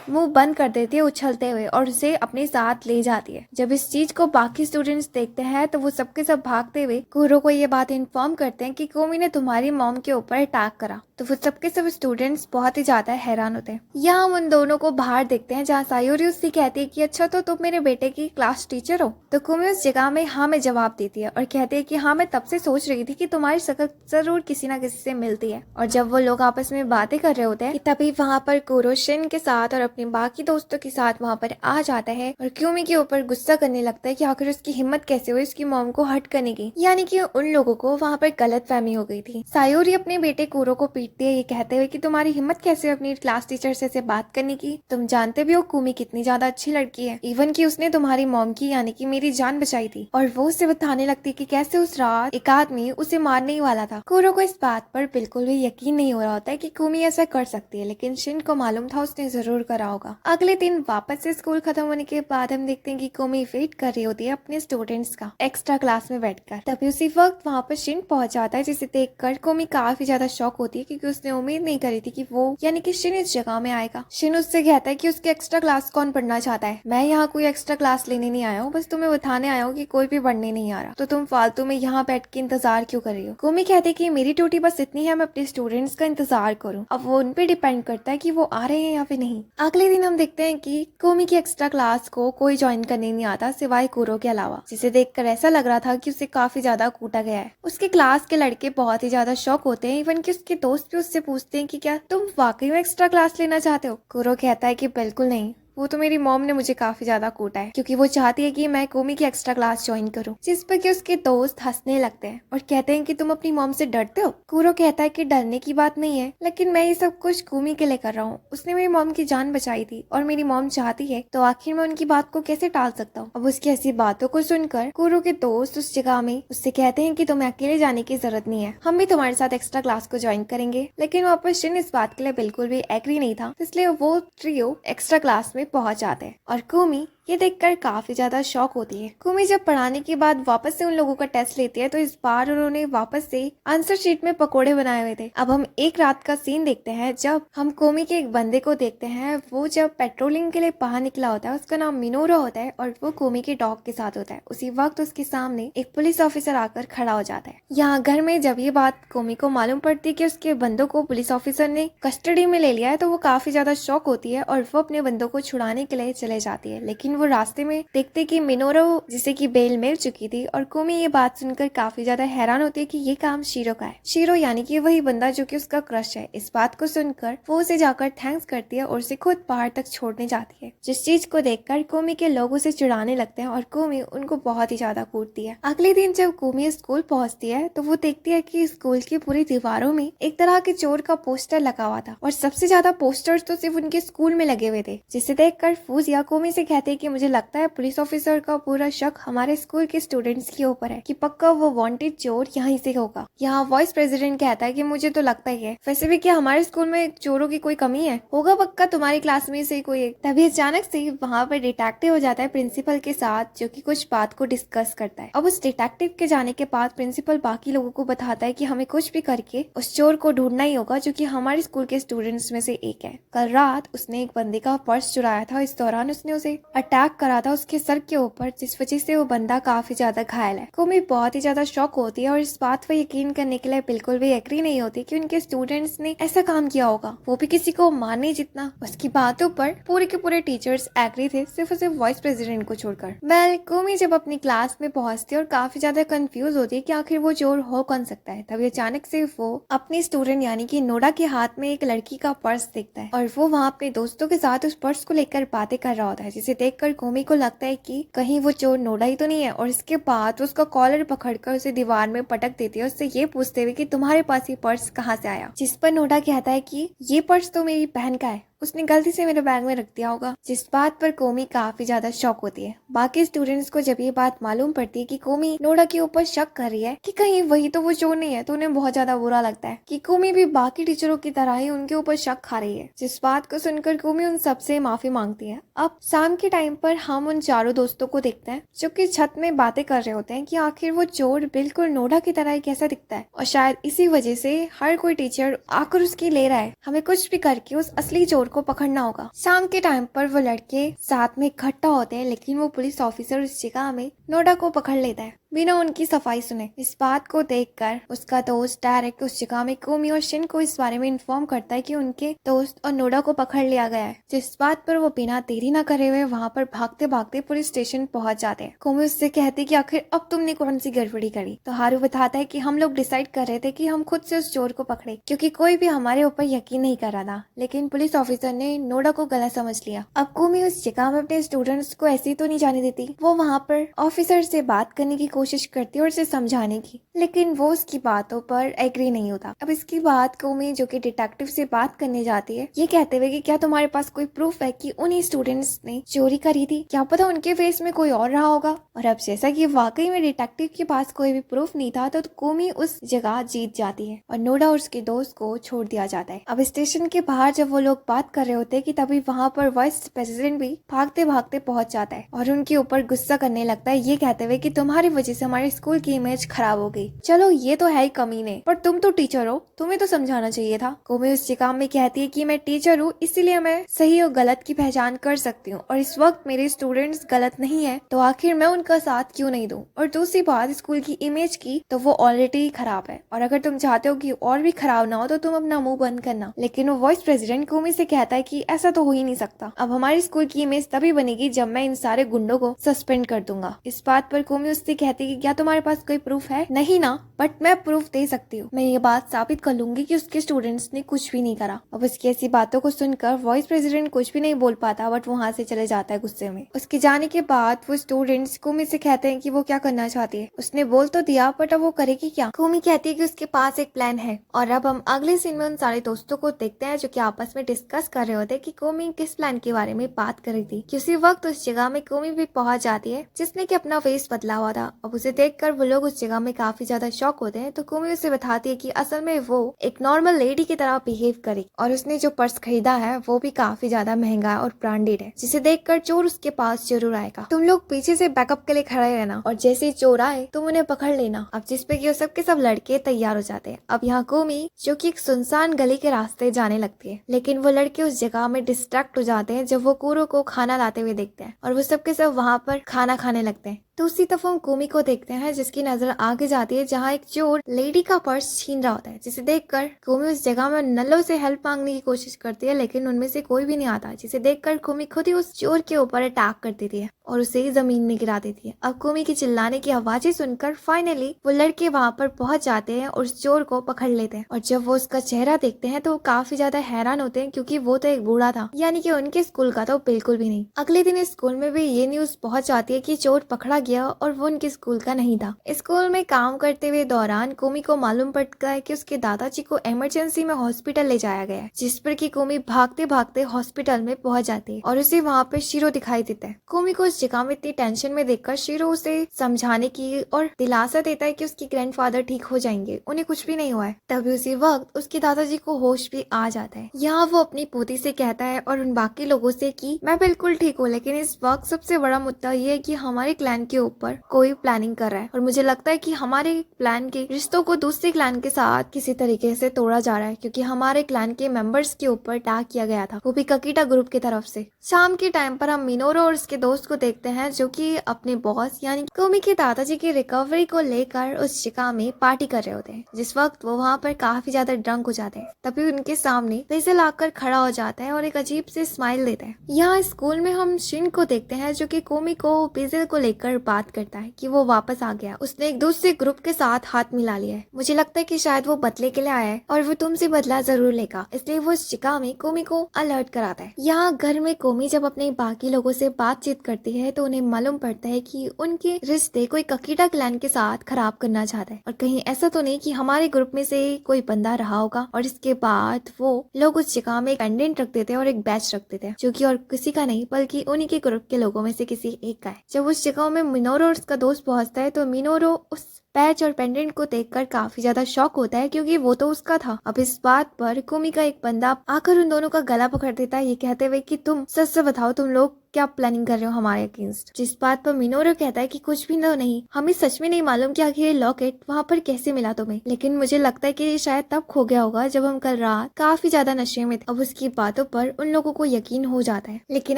मुंह बंद कर देती है उछलते हुए और उसे अपने साथ ले जाती है। जब इस चीज को बाकी स्टूडेंट्स देखते हैं तो वो सबके सब भागते हुए कुरो को ये बात इन्फॉर्म करते हैं कि कोमी ने तुम्हारी मॉम के ऊपर अटैक करा। तो वो सबके सब स्टूडेंट्स बहुत ही ज्यादा हैरान होते हैं। यहाँ हम उन दोनों को बाहर देखते हैं जहाँ सायोरी उससे कहती है कि अच्छा तो तुम मेरे बेटे की क्लास टीचर हो। तो कोमी उस जगह में हाँ में जवाब देती है और कहती है कि हाँ मैं तब से सोच रही थी कि तुम्हारी शक्ल जरूर किसी ना किसी से मिलती है। और जब वो लोग आपस में बातें कर रहे होते हैं तभी वहाँ पर कुरो शिन के साथ और अपने बाकी दोस्तों के साथ वहाँ पर आ जाता है और क्यूमी के ऊपर गुस्सा करने लगता है कि आखिर उसकी हिम्मत कैसे हुई उसकी मॉम को हर्ट करने की। यानी कि उन लोगों को वहाँ पर गलत फहमी हो गई थी। सायोरी अपने बेटे कुरो को पीटती है ये कहते हुए कि तुम्हारी हिम्मत कैसे अपनी क्लास टीचर से बात करने की, तुम जानते भी हो कुमी कितनी ज्यादा अच्छी लड़की है, इवन कि उसने तुम्हारी मॉम की यानी कि मेरी जान बचाई थी। और वो उसे बताने लगती है कि कैसे उस रात एक आदमी उसे मारने ही वाला था। कुरो को इस बात पर बिल्कुल भी यकीन नहीं हो रहा होता है कि कुमी ऐसा कर सकती है, लेकिन शिन को मालूम था उसने जरूर करा होगा। अगले दिन वापस से स्कूल खत्म होने के बाद हम देखते हैं कि कोमी वेट कर रही होती है अपने स्टूडेंट्स का एक्स्ट्रा क्लास में बैठकर। तभी उसी वक्त वहाँ पर शिन पहुंच जाता है जिसे देखकर कोमी काफी ज्यादा शॉक होती है क्योंकि उसने उम्मीद नहीं करी थी कि वो यानी कि शिन इस जगह में आएगा। शिन उससे कहता है कि उसके एक्स्ट्रा क्लास कौन पढ़ना चाहता है, मैं यहाँ कोई एक्स्ट्रा क्लास लेने नहीं आया हूँ, बस तुम्हें बताने आया हूँ कि कोई भी पढ़ने नहीं आ रहा, तो तुम फालतू में यहाँ बैठ के इंतजार क्यों कर रही हो। कोमी कहती है कि मेरी ड्यूटी बस इतनी है मैं अपने स्टूडेंट्स का इंतजार करूँ, अब वो उन पे डिपेंड करता है कि वो आ रहे हैं या फिर नहीं। अगले दिन हम देखते हैं कि कोमी की एक्स्ट्रा क्लास को कोई ज्वाइन करने नहीं आता सिवाय कुरो के अलावा, जिसे देखकर ऐसा लग रहा था कि उसे काफी ज्यादा कूटा गया है। उसके क्लास के लड़के बहुत ही ज्यादा शॉक होते हैं, इवन कि उसके दोस्त भी उससे पूछते हैं कि क्या तुम वाकई में एक्स्ट्रा क्लास लेना चाहते हो। कुरो कहता है कि बिल्कुल नहीं, वो तो मेरी मॉम ने मुझे काफी ज्यादा कूटा है क्योंकि वो चाहती है कि मैं कोमी की एक्स्ट्रा क्लास ज्वाइन करूं। जिस पर कि उसके दोस्त हंसने लगते हैं और कहते हैं कि तुम अपनी मॉम से डरते हो। कुरो कहता है कि डरने की बात नहीं है, लेकिन मैं ये सब कुछ कोमी के लिए कर रहा हूँ, उसने मेरी मॉम की जान बचाई थी और मेरी मॉम चाहती है तो आखिर मैं उनकी बात को कैसे टाल सकता हूँ। अब उसकी ऐसी बातों को सुनकर कुरो के दोस्त उस जगह में उससे कहते हैं कि तुम्हें अकेले जाने की जरूरत नहीं है, हम भी तुम्हारे साथ एक्स्ट्रा क्लास को ज्वाइन करेंगे। लेकिन वहाँ पर शिन इस बात के लिए बिल्कुल भी एग्री नहीं था, इसलिए वो ट्रियो एक्स्ट्रा क्लास में पहुंच जाते हैं और कोमी ये देखकर काफी ज्यादा शॉक होती है। कुमी जब पढ़ाने के बाद वापस से उन लोगों का टेस्ट लेती है तो इस बार उन्होंने वापस से आंसर शीट में पकोड़े बनाए हुए थे। अब हम एक रात का सीन देखते हैं जब हम कोमी के एक बंदे को देखते हैं। वो जब पेट्रोलिंग के लिए बाहर निकला होता है, उसका नाम मिनोरा होता है और वो कोमी के डॉग के साथ होता है। उसी वक्त उसके सामने एक पुलिस ऑफिसर आकर खड़ा हो जाता है। यहाँ घर में जब ये बात कोमी को मालूम पड़ती है कि उसके बंदों को पुलिस ऑफिसर ने कस्टडी में ले लिया है तो वो काफी ज्यादा शॉक होती है और वो अपने बंदों को छुड़ाने के लिए चले जाती है। लेकिन वो रास्ते में देखते कि मिनोरा जिसे की बेल मिल चुकी थी और कोमी ये बात सुनकर काफी ज्यादा हैरान होती है कि ये काम शीरो का है। शीरो यानी कि वही बंदा जो कि उसका क्रश है। इस बात को सुनकर वो उसे जाकर थैंक्स करती है और उसे खुद पहाड़ तक छोड़ने जाती है, जिस चीज को देखकर कोमी के लोग उसे चिढ़ाने लगते हैं और कोमी उनको बहुत ही ज्यादा कूटती है। अगले दिन जब कोमी स्कूल पहुंचती है तो वो देखती है कि स्कूल की पूरी दीवारों में एक तरह के चोर का पोस्टर लगा हुआ था और सबसे ज्यादा पोस्टर्स तो सिर्फ उनके स्कूल में लगे हुए थे, जिसे देखकर फूजिया कोमी से कहते हैं कि मुझे लगता है पुलिस ऑफिसर का पूरा शक हमारे स्कूल के स्टूडेंट्स के ऊपर है कि पक्का वो वांटेड चोर यहीं से होगा। यहाँ वाइस प्रेसिडेंट कहता है कि मुझे तो लगता ही है, वैसे भी क्या हमारे स्कूल में चोरों की कोई कमी है, होगा पक्का तुम्हारी क्लास में से कोई एक। तभी अचानक से वहाँ पर डिटेक्टिव हो जाता है प्रिंसिपल के साथ, जो कि कुछ बात को डिस्कस करता है। अब उस डिटेक्टिव के जाने के बाद प्रिंसिपल बाकी लोगों को बताता है कि हमें कुछ भी करके उस चोर को ढूंढना ही होगा जो कि हमारे स्कूल के स्टूडेंट्स में से एक है। कल रात उसने एक बंदे का पर्स चुराया था, इस दौरान उसने उसे अटैक करा था उसके सर के ऊपर, जिस वजह से वो बंदा काफी ज्यादा घायल है। कोमी बहुत ही ज्यादा शॉक होती है और इस बात पर यकीन करने के लिए बिल्कुल भी एग्री नहीं होती कि उनके स्टूडेंट्स ने ऐसा काम किया होगा, वो भी किसी को मारने जितना। उसकी बातों पर पूरे के पूरे टीचर्स एग्री थे, सिर्फ और सिर्फ वाइस प्रेसिडेंट को छोड़कर। वेल, कोमी जब अपनी क्लास में पहुंचती है और काफी ज्यादा कंफ्यूज होती है कि आखिर वो चोर हो कौन सकता है, तभी अचानक से वो अपनी स्टूडेंट यानी कि नोडा के हाथ में एक लड़की का पर्स देखता है और वो वहाँ अपने दोस्तों के साथ उस पर्स को लेकर बातें कर रहा होता है, जिसे देखकर कोमी को लगता है कि कहीं वो चोर नोडा ही तो नहीं है। और इसके बाद उसका कॉलर पकड़कर उसे दीवार में पटक देती है, उससे ये पूछते हुए कि तुम्हारे पास ये पर्स कहाँ से आया, जिस पर नोडा कहता है कि ये पर्स तो मेरी बहन का है, उसने गलती से मेरे बैग में रख दिया होगा। जिस बात पर कोमी काफी ज्यादा शॉक होती है। बाकी स्टूडेंट्स को जब ये बात मालूम पड़ती है कि कोमी नोडा के ऊपर शक कर रही है कि कहीं वही तो वो चोर नहीं है, तो उन्हें बहुत ज्यादा बुरा लगता है कि कोमी भी बाकी टीचरों की तरह ही उनके ऊपर शक खा रही है। जिस बात को सुनकर कोमी उन सबसे माफी मांगती है। अब शाम के टाइम पर हम उन चारों दोस्तों को देखते हैं जो कि छत में बातें कर रहे होते हैं कि आखिर वो चोर बिल्कुल नोडा की तरह ही कैसा दिखता है, और शायद इसी वजह से हर कोई टीचर आकर उसकी ले रहा है। हमें कुछ भी करके उस असली चोर को पकड़ना होगा। शाम के टाइम पर वो लड़के साथ में इकट्ठा होते हैं, लेकिन वो पुलिस ऑफिसर उस जगह में नोडा को पकड़ लेता है बिना उनकी सफाई सुने। इस बात को देखकर उसका दोस्त डायरेक्ट उस जगह में कोमी और शिन को इस बारे में इन्फॉर्म करता है कि उनके दोस्त और नोडा को पकड़ लिया गया है, जिस बात पर वो बिना देरी न करे हुए वहाँ पर भागते भागते पुलिस स्टेशन पहुँच जाते हैं। कोमी उससे कहती है कि आखिर अब तुमने कौन सी गड़बड़ी करी, तो हारू बताता है कि हम लोग डिसाइड कर रहे थे कि हम खुद से उस चोर को पकड़े, क्योंकि कोई भी हमारे ऊपर यकीन नहीं कर रहा था, लेकिन पुलिस ऑफिसर ने नोडा को गलत समझ लिया। अब कोमी उस जगह में अपने स्टूडेंट्स को ऐसे ही तो नहीं जाने देती, वो वहाँ पर ऑफिसर से बात करने की कोशिश करती है और उसे समझाने की, लेकिन वो उसकी बातों पर एग्री नहीं होता। अब इसकी बात कोमी जो कि डिटेक्टिव से बात करने जाती है, ये कहते हुए कि क्या तुम्हारे पास कोई प्रूफ है कि उन्हीं स्टूडेंट्स ने चोरी करी थी, क्या पता उनके फेस में कोई और रहा होगा। और अब जैसा कि वाकई में डिटेक्टिव के पास कोई भी प्रूफ नहीं था, तो कोमी उस जगह जीत जाती है और नोडा और उसके दोस्त को छोड़ दिया जाता है। अब स्टेशन के बाहर जब वो लोग बात कर रहे होते हैं कि तभी वहाँ पर वाइस प्रेसिडेंट भी भागते भागते पहुंच जाता है और उनके ऊपर गुस्सा करने लगता है, ये कहते हुए कि तुम्हारी वजह से हमारे स्कूल की इमेज खराब हो गई। चलो ये तो है ही कमीने, पर तुम तो टीचर हो, तुम्हें तो समझाना चाहिए था। कोमी उस जगह में कहती है कि मैं टीचर हूँ, इसीलिए मैं सही और गलत की पहचान कर सकती हूँ, और इस वक्त मेरे स्टूडेंट्स गलत नहीं है, तो आखिर मैं उनका साथ क्यों नहीं दूं। और दूसरी बात स्कूल की इमेज की, तो वो ऑलरेडी खराब है, और अगर तुम चाहते हो कि और भी खराब ना हो तो तुम अपना मुंह बंद करना। लेकिन वो वाइस प्रेसिडेंट कोमी से कहता है कि ऐसा तो हो ही नहीं सकता, अब हमारे स्कूल की इमेज तभी बनेगी जब मैं इन सारे गुंडों को सस्पेंड कर दूंगा। इस बात पर कोमी उससे कहती है कि क्या तुम्हारे पास कोई प्रूफ है? नहीं ना, बट मैं प्रूफ दे सकती हूँ, मैं ये बात साबित कर लूंगी कि उसके स्टूडेंट्स ने कुछ भी नहीं करा। अब उसकी ऐसी बातों को सुनकर वाइस प्रेसिडेंट कुछ भी नहीं बोल पाता, बट वहाँ से चले जाता है गुस्से में। उसके जाने के बाद वो स्टूडेंट्स कोमी से कहते हैं कि वो क्या करना चाहती है। उसने बोल तो दिया, बट अब वो करेगी क्या? कोमी कहती है कि उसके पास एक प्लान है। और अब हम अगले सीन में उन सारे दोस्तों को देखते हैं जो कि आपस में डिस्कस डिस्कस कर रहे होते हैं कि कोमी किस प्लान के बारे में बात कर रही थी कि उसी वक्त उस जगह में कोमी भी पहुंच जाती है जिसने कि अपना फेस बदला हुआ था। अब उसे देखकर वो लोग उस जगह में काफी ज्यादा शॉक होते हैं। तो कोमी उसे बताती है कि असल में वो एक नॉर्मल लेडी की तरह बिहेव करे और उसने जो पर्स खरीदा है वो भी काफी ज्यादा महंगा और ब्रांडेड है, जिसे देखकर चोर उसके पास जरूर आएगा। तुम लोग पीछे से बैकअप के लिए खड़े रहना और जैसे ही चोर आए तुम उन्हें पकड़ लेना। अब जिसपे कि सब के सब लड़के तैयार हो जाते हैं। अब यहाँ कोमी जो कि एक सुनसान गली के रास्ते जाने लगती है, लेकिन वो लड़के उस जगह में डिस्ट्रैक्ट हो जाते हैं जब वो कूरो को खाना लाते हुए देखते हैं और वो सब के सब वहाँ पर खाना खाने लगते हैं। तो उसी तरफ हम कोमी को देखते हैं जिसकी नजर आगे जाती है जहाँ एक चोर लेडी का पर्स छीन रहा होता है, जिसे देखकर कोमी उस जगह में नल्लों से हेल्प मांगने की कोशिश करती है, लेकिन उनमें से कोई भी नहीं आता, जिसे देखकर कोमी खुद ही उस चोर के ऊपर अटैक कर देती है और उसे ही जमीन में गिरा देती है। अब कोमी की चिल्लाने की आवाजें सुनकर फाइनली वो लड़के वहाँ पर पहुंच जाते हैं और उस चोर को पकड़ लेते हैं। और जब वो उसका चेहरा देखते हैं तो वो काफी ज्यादा हैरान होते हैं क्योंकि वो तो एक बूढ़ा था, यानी कि उनके स्कूल का तो बिल्कुल भी नहीं। अगले दिन स्कूल में भी ये न्यूज पहुंच जाती है कि चोर पकड़ा गया और वो उनके स्कूल का नहीं था। स्कूल में काम करते हुए दौरान कोमी को मालूम पड़ता है कि उसके दादाजी को इमरजेंसी में हॉस्पिटल ले जाया गया है, जिस पर कि कोमी भागते भागते हॉस्पिटल में पहुंच जाती है और उसे वहाँ पर शीरो दिखाई देता है। कोमी को उस जगह में इतनी टेंशन में देखकर शीरो उसे समझाने की और दिलासा देता है कि उसके ग्रैंडफादर ठीक हो जाएंगे, उन्हें कुछ भी नहीं हुआ है। तभी उसी वक्त उसके दादाजी को होश भी आ जाता है। यहाँ वो अपनी पोती से कहता है और उन बाकी लोगों से कि मैं बिल्कुल ठीक हूँ, लेकिन इस वक्त सबसे बड़ा मुद्दा ये है कि हमारे क्लैन के ऊपर कोई प्लानिंग कर रहा है और मुझे लगता है कि हमारे प्लान के रिश्तों को दूसरे क्लैन के साथ किसी तरीके से तोड़ा जा रहा है, क्योंकि हमारे क्लैन के मेंबर्स के ऊपर अटैक किया गया था, वो भी ककीटा ग्रुप की तरफ से। शाम के टाइम पर हम मिनोरो और उसके दोस्त को देखते हैं जो कि अपने बॉस यानी कोमी के दादाजी की रिकवरी को लेकर उस जगह में पार्टी कर रहे होते हैं। जिस वक्त वो वहाँ पर काफी ज्यादा ड्रंक हो जाते हैं तभी उनके सामने बेजल आकर खड़ा हो जाता है और एक अजीब से स्माइल देता है। यहाँ स्कूल में हम शिन को देखते हैं जो कि कोमी को बेजल को लेकर बात करता है कि वो वापस आ गया, उसने एक दूसरे ग्रुप के साथ हाथ मिला लिया है। मुझे लगता है कि शायद वो बदले के लिए आया है और वो तुमसे बदला जरूर लेगा, इसलिए वो उस जगह में कोमी को अलर्ट कराता है। यहाँ घर में कोमी जब अपने बाकी लोगों से बातचीत करती है तो उन्हें मालूम पड़ता है कि उनके रिश्ते कोई ककीटा क्लैन के साथ खराब करना चाहता है और कहीं ऐसा तो नहीं कि हमारे ग्रुप में से कोई बंदा रहा होगा। और इसके बाद वो लोग उस जगह में एक पेंडेंट रख देते हैं और एक बैच रख देते हैं जो कि और किसी का नहीं बल्कि उन्हीं के ग्रुप के लोगों में से किसी एक का है। जब उस जगह में मिनोरो और उसका दोस्त पहुंचता है तो मिनोरो उस पैच और पेंडेंट को देखकर काफी ज्यादा शॉक होता है क्योंकि वो तो उसका था। अब इस बात पर कोमी का एक बंदा आकर उन दोनों का गला पकड़ देता है, ये कहते हुए कि तुम सच से बताओ तुम लोग क्या प्लानिंग कर रहे हो हमारे अगेंस्ट। जिस बात पर मिनोरो कहता है कि कुछ भी नहीं, हमें सच में नहीं मालूम कि आखिर ये लॉकेट वहाँ पर कैसे मिला तुम्हें, लेकिन मुझे लगता है कि ये शायद तब खो गया होगा जब हम कल रात काफी ज्यादा नशे में थे। अब उसकी बातों पर उन लोगों को यकीन हो जाता है, लेकिन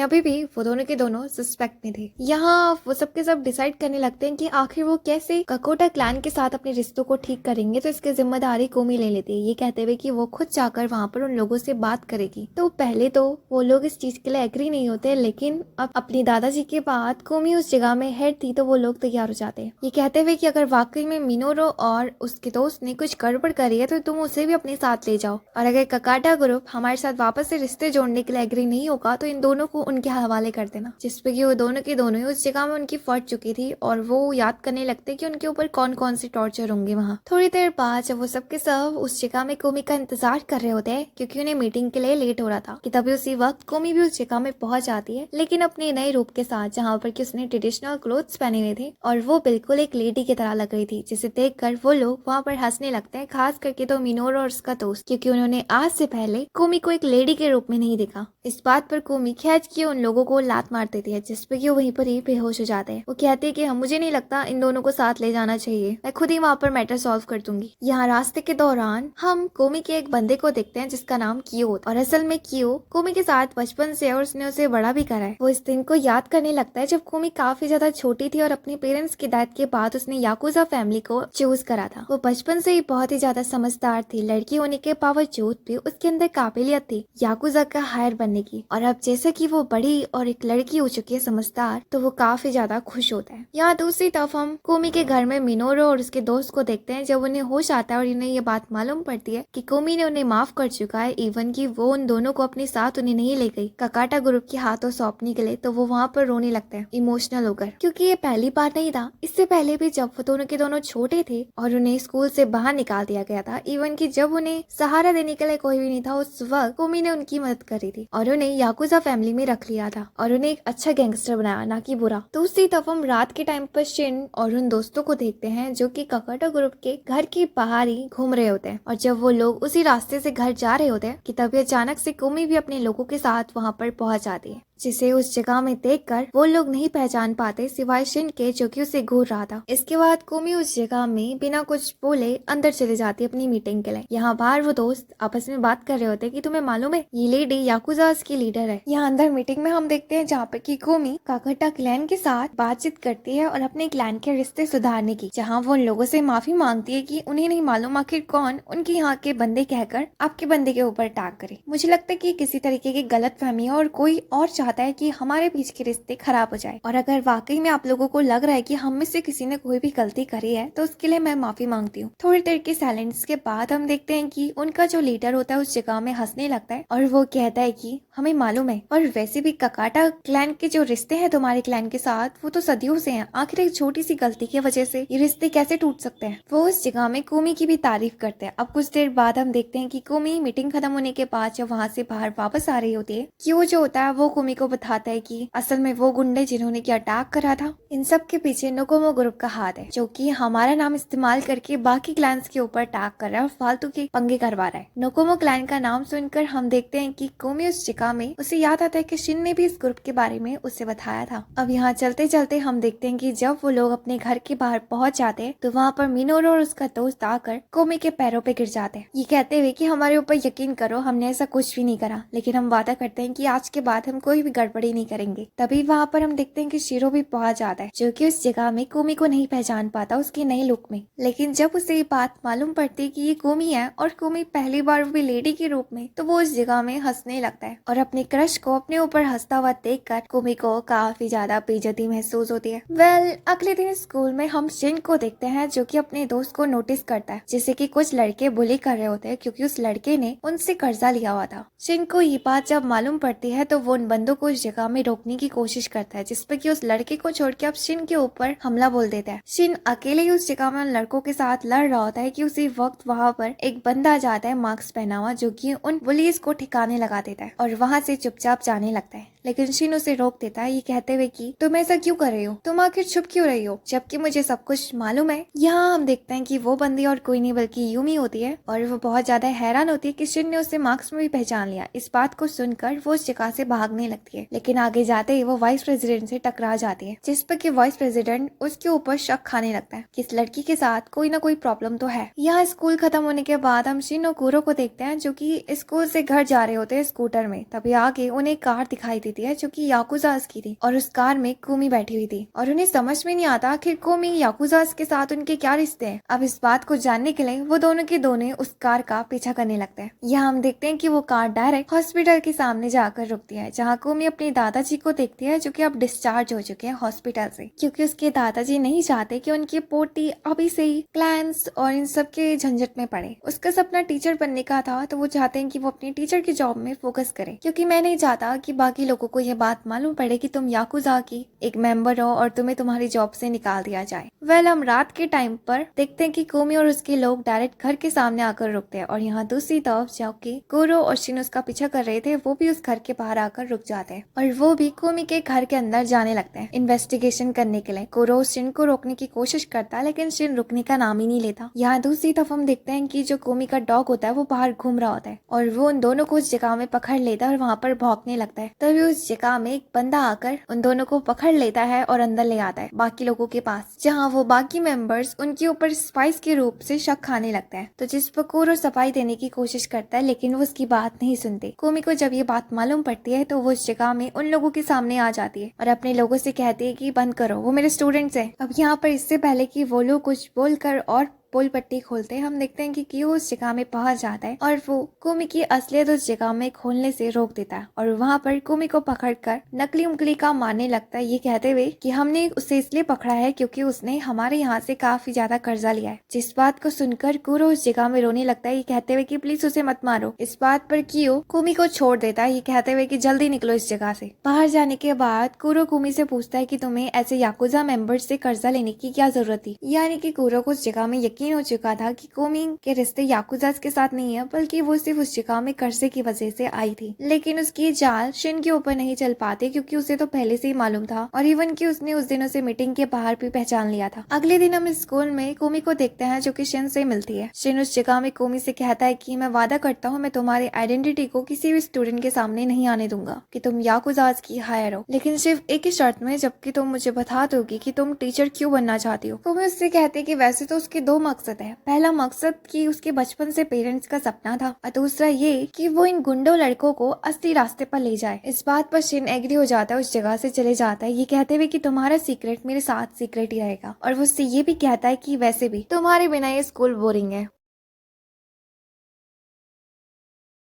अभी भी वो दोनों के दोनों सस्पेक्ट में थे। यहाँ वो सबके सब डिसाइड करने लगते हैं कि आखिर वो कैसे ककोटा क्लैन के साथ अपने रिश्तों को ठीक करेंगे, तो इसकी जिम्मेदारी कोमी ले लेती है, ये कहते हुए कि वो खुद जाकर वहाँ पर उन लोगों से बात करेगी। तो पहले तो वो लोग इस चीज के लिए एग्री नहीं होते, लेकिन अब अपनी दादाजी के बाद कोमी उस जगह में हेड थी तो वो लोग तैयार हो जाते हैं, ये कहते हुए कि अगर वाकई में मिनोरो और उसके दोस्त ने कुछ गड़बड़ करी है तो तुम उसे भी अपने साथ ले जाओ, और अगर ककाटा ग्रुप हमारे साथ वापस से रिश्ते जोड़ने के लिए एग्री नहीं होगा तो इन दोनों को उनके हवाले कर देना। जिसपे कि वो दोनों के दोनों ही उस जगह में उनकी फट चुकी थी और वो याद करने लगते कि उनके ऊपर कौन कौन से टॉर्चर होंगे वहाँ। थोड़ी देर बाद जब वो सबके सब उस जगह में कोमी का इंतजार कर रहे होते हैं क्योंकि उन्हें मीटिंग के लिए लेट हो रहा था, कि तभी उसी वक्त कोमी भी उस जगह में पहुंच जाती है, लेकिन अपने नए रूप के साथ जहाँ पर कि उसने ट्रेडिशनल क्लोथ्स पहने हुए थे और वो बिल्कुल एक लेडी की तरह लग रही थी, जिसे देखकर वो लोग वहाँ पर हंसने लगते हैं, खास करके तो मिनोरो और उसका दोस्त, क्योंकि उन्होंने आज से पहले कोमी को एक लेडी के रूप में नहीं देखा। इस बात पर कोमी खींच के उन लोगों को लात मार देती है, जिसपे कि वो वहीं पर ही बेहोश हो जाते हैं। वो कहते हैं कि मुझे नहीं लगता इन दोनों को साथ ले जाना चाहिए, मैं खुद ही वहाँ पर मैटर सॉल्व कर दूंगी। यहाँ रास्ते के दौरान हम कोमी के एक बंदे को देखते हैं जिसका नाम कियो, और असल में कियो कोमी के साथ बचपन से और उसने उसे बड़ा भी करा है। वो इस दिन को याद करने लगता है जब कोमी काफी ज्यादा छोटी थी और अपने पेरेंट्स की डेथ के बाद उसने याकुजा फैमिली को चूज करा था। वो बचपन से ही बहुत ही ज्यादा समझदार थी, लड़की होने के बावजूद भी उसके अंदर काबिलियत थी याकुजा का हायर बनने की, और अब जैसे कि वो बड़ी और एक लड़की हो चुकी है समझदार, तो वो काफी ज्यादा खुश होता है। यहाँ दूसरी तरफ हम कोमी के घर में मिनोरो मिनोरू और उसके दोस्त को देखते हैं जब उन्हें होश आता है और उन्हें ये बात मालूम पड़ती है कि कोमी ने उन्हें माफ कर चुका है, इवन कि वो उन दोनों को अपने साथ उन्हें नहीं ले गई ककाटा ग्रुप के हाथों सौंपने के लिए। तो वो वहाँ पर रोने लगते हैं इमोशनल होकर, क्योंकि ये पहली बार नहीं था। इससे पहले भी जब वो दोनों के दोनों छोटे थे और उन्हें स्कूल से बाहर निकाल दिया गया था, इवन कि जब उन्हें सहारा देने के लिए कोई भी नहीं था, उस वक्त कोमी ने उनकी मदद करी थी और उन्हें याकुजा फैमिली में रख लिया था और उन्हें एक अच्छा गैंगस्टर बनाया, ना कि बुरा। दूसरी तरफ हम रात के टाइम पर शिन और उन दोस्तों को देखते हैं जो कि ककाटा ग्रुप के घर के बाहर ही घूम रहे होते हैं। और जब वो लोग उसी रास्ते से घर जा रहे होते हैं कि तभी अचानक से कोमी भी अपने लोगों के साथ वहाँ पर पहुँच जाती है, जिसे उस जगह में देखकर वो लोग नहीं पहचान पाते सिवाय शिन के, जो कि उसे घूर रहा था। इसके बाद कोमी उस जगह में बिना कुछ बोले अंदर चले जाती है अपनी मीटिंग के लिए। यहाँ बाहर वो दोस्त आपस में बात कर रहे होते हैं कि तुम्हें मालूम है ये लेडी याकुजास की लीडर है। यहाँ अंदर मीटिंग में हम देखते हैं जहाँ पे कि कोमी काकाटा क्लैन के साथ बातचीत करती है और अपने क्लैन के रिश्ते सुधारने की, जहाँ वो उन लोगों से माफी मांगती है कि उन्हें नहीं मालूम आखिर कौन उनके यहाँ के बंदे कहकर आपके बंदे के ऊपर अटैक करे। मुझे लगता है कि किसी तरीके की गलत फहमी है और कोई और चाहता है कि हमारे बीच के रिश्ते खराब हो जाए। और अगर वाकई में आप लोगों को लग रहा है कि हम में से किसी ने कोई भी गलती करी है तो उसके लिए मैं माफी मांगती हूँ। थोड़ी देर के साइलेंस के बाद हम देखते हैं कि उनका जो लीडर होता है उस जगह में हंसने लगता है और वो कहता है कि हमें मालूम है, और वैसे भी ककाटा क्लैन के जो रिश्ते हैं तुम्हारे क्लैन के साथ वो तो सदियों से हैं, आखिर एक छोटी सी गलती की वजह से ये रिश्ते कैसे टूट सकते हैं। वो उस जगह में कोमी की भी तारीफ करते हैं। अब कुछ देर बाद हम देखते हैं कि कोमी मीटिंग खत्म होने के बाद जब वहाँ से बाहर वापस आ रही होती है, कि वो जो होता है वो कोमी को बताता है कि असल में वो गुंडे जिन्होंने की अटैक करा था, इन सब के पीछे नोकोमो ग्रुप का हाथ है, जो कि हमारा नाम इस्तेमाल करके बाकी क्लैंस के ऊपर अटैक कर रहा है और फालतू के पंगे करवा रहा है। नोकोमो क्लैन का नाम सुनकर हम देखते हैं कि कोमी उस जगह में उसे याद आता है कि शिन ने भी इस ग्रुप के बारे में उसे बताया था। अब यहाँ चलते चलते हम देखते हैं कि जब वो लोग अपने घर के बाहर पहुंच जाते हैं तो वहाँ पर मिनोरू और उसका दोस्त आकर कोमी के पैरों पे गिर जाते हैं, ये कहते हुए कि हमारे ऊपर यकीन करो, हमने ऐसा कुछ भी नहीं करा, लेकिन हम वादा करते हैं कि आज के बाद हम कोई भी गड़बड़ी नहीं करेंगे। तभी वहाँ पर हम देखते हैं कि शिरो भी पहुंच जाता है, जो कि उस जगह में कोमी को नहीं पहचान पाता उसके नए लुक में। लेकिन जब उसे ये बात मालूम पड़ती है कि ये कोमी है और कोमी पहली बार वो भी लेडी के रूप में, तो वो उस जगह में हंसने लगता है और अपने क्रश को अपने ऊपर हंसता हुआ देखकर कोमी को काफी ज्यादा बेइज्जती महसूस होती है। अगले दिन स्कूल में हम शिन को देखते हैं जो कि अपने दोस्त को नोटिस करता है, जिसे कि कुछ लड़के बुली कर रहे होते हैं क्योंकि उस लड़के ने उनसे कर्जा लिया हुआ था। शिन को ये बात जब मालूम पड़ती है तो वो उन बंदों को उस जगह में रोकने की कोशिश करता है, जिसपे कि उस लड़के को छोड़ के अब शिन के ऊपर हमला बोल देता है। शिन अकेले ही उस जगह में उन लड़कों के साथ लड़ रहा होता है कि उसी वक्त वहाँ पर एक बंदा आ जाता है मास्क पहना हुआ, जो कि उन पुलिस को ठिकाने लगा देता है और वहाँ से चुपचाप जाने लगता है। लेकिन शिन उसे रोक देता है, ये कहते हुए कि तुम ऐसा क्यों कर रही हो, तुम आखिर छुप क्यों रही हो, जबकि मुझे सब कुछ मालूम है। यहाँ हम देखते हैं कि वो बंदी और कोई नहीं बल्कि यूमी होती है और वो बहुत ज्यादा हैरान होती है कि शिन ने उसे मार्क्स में भी पहचान लिया। इस बात को सुनकर वो उस जगह से भागने लगती है, लेकिन आगे जाते ही वो वाइस प्रेसिडेंट से टकरा जाती है, जिस पर कि वाइस प्रेसिडेंट उसके ऊपर शक खाने लगता है कि इस लड़की के साथ कोई ना कोई प्रॉब्लम तो है। यहाँ स्कूल खत्म होने के बाद हम शिन और कुरो को देखते हैं जो कि स्कूल से घर जा रहे होते हैं स्कूटर में। तभी आगे उन्हें कार दिखाई देती है जो कि याकुजास की थी और उस कार में कोमी बैठी हुई थी और उन्हें समझ में नहीं आता आखिर कोमी याकुजास के साथ उनके क्या रिश्ते हैं। अब इस बात को जानने के लिए वो दोनों के दोनों उस कार का पीछा करने लगते हैं। यहाँ हम देखते हैं कि वो कार डायरेक्ट हॉस्पिटल के सामने जाकर रुकती है, जहाँ कोमी अपने दादाजी को देखती है जो कि अब डिस्चार्ज हो चुके हैं हॉस्पिटल से, क्योंकि उसके दादाजी नहीं चाहते कि उनकी पोती अभी से ही क्लैंस और इन सब के झंझट में पड़े। उसका सपना टीचर बनने का था, तो वो चाहते हैं कि वो अपनी टीचर की जॉब में फोकस करे, क्योंकि मैं नहीं चाहता कि बाकी लोगों को ये बात मालूम पड़े कि तुम याकुजा की एक मेंबर हो और तुम्हें तुम्हारी जॉब से निकाल दिया जाए। हम रात के टाइम पर देखते हैं कि कोमी और उसके लोग डायरेक्ट घर के सामने आकर रुकते हैं और यहाँ दूसरी तरफ जाके कुरो और शिन उसका पीछा कर रहे थे, वो भी उस घर के बाहर आकर रुक जाते हैं और वो भी कोमी के घर के अंदर जाने लगते हैं इन्वेस्टिगेशन करने के लिए। कुरो शिन को रोकने की कोशिश करता है, लेकिन शिन रुकने का नाम ही नहीं लेता। यहाँ दूसरी तरफ हम देखते हैं कि जो कोमी का डॉग होता है वो बाहर घूम रहा होता है और वो उन दोनों को उस जगह में पकड़ लेता है और वहाँ पर भौंकने लगता है। तभी उस जगह में एक बंदा आकर उन दोनों को पकड़ लेता है और अंदर ले आता है बाकी लोगों के पास, जहाँ वो बाकी मेंबर्स उनके ऊपर स्पाइस के रूप से शक खाने लगता है। तो जिस पर कुरो सफाई देने की कोशिश करता है, लेकिन वो उसकी बात नहीं सुनते। कोमी को जब ये बात मालूम पड़ती है तो वो उस जगह में उन लोगों के सामने आ जाती है और अपने लोगों से कहती है कि बंद करो, वो मेरे स्टूडेंट्स हैं। अब यहाँ पर इससे पहले कि वो लोग कुछ बोलकर और पुल पट्टी खोलते हैं हम देखते हैं कि क्यों उस जगह में पहुंच जाता है और वो कुमी की असलियत उस जगह में खोलने से रोक देता है और वहाँ पर कुमी को पकड़कर नकली उंगली का मारने लगता है, ये कहते हुए कि हमने उसे इसलिए पकड़ा है क्योंकि उसने हमारे यहाँ से काफी ज्यादा कर्जा लिया है। जिस बात को सुनकर कुरो उस जगह में रोने लगता है, ये कहते हुए कि प्लीज उसे मत मारो। इस बात पर कियो कुमी को छोड़ देता है, ये कहते हुए कि जल्दी निकलो इस जगह से। बाहर जाने के बाद कुरो कुमी से पूछता है कि तुम्हें ऐसे याकुजा मेंबर्स से कर्जा लेने की क्या जरूरत थी। यानी कि कुरो को उस जगह में यकीन हो चुका था कि कुमी के रिश्ते याकुजा के साथ नहीं है, बल्कि वो सिर्फ उस जगह में कर्जे की वजह से आई थी। लेकिन उसकी जाल शिन के ऊपर नहीं चल पाती क्योंकि उसे तो पहले से ही मालूम था और इवन कि उसने उस दिन उसे मीटिंग के बाहर भी पहचान लिया था। अगले दिन हम स्कूल में कुमी को देखते हैं जो कि शिन से मिलती है। शिन उस जगह में कुमी से कहता है कि मैं वादा करता हूँ मैं तुम्हारी आइडेंटिटी को किसी भी स्टूडेंट के सामने नहीं आने दूंगा कि तुम याकुजास की हायर हो, लेकिन सिर्फ एक ही शर्त में, जबकि तुम मुझे बता दोगी कि तुम टीचर क्यों बनना चाहती हो। कुमी उससे कहती है कि वैसे तो उसके दो मकसद है। पहला मकसद कि उसके बचपन से पेरेंट्स का सपना था और दूसरा ये कि वो इन गुंडों लड़कों को असली रास्ते पर ले जाए। इस बात पर शिन एग्री हो जाता है, उस जगह से चले जाता है, ये कहते हुए कि तुम्हारा सीक्रेट मेरे साथ सीक्रेट ही रहेगा। और वो उससे ये भी कहता है कि वैसे भी तुम्हारे बिना ये स्कूल बोरिंग है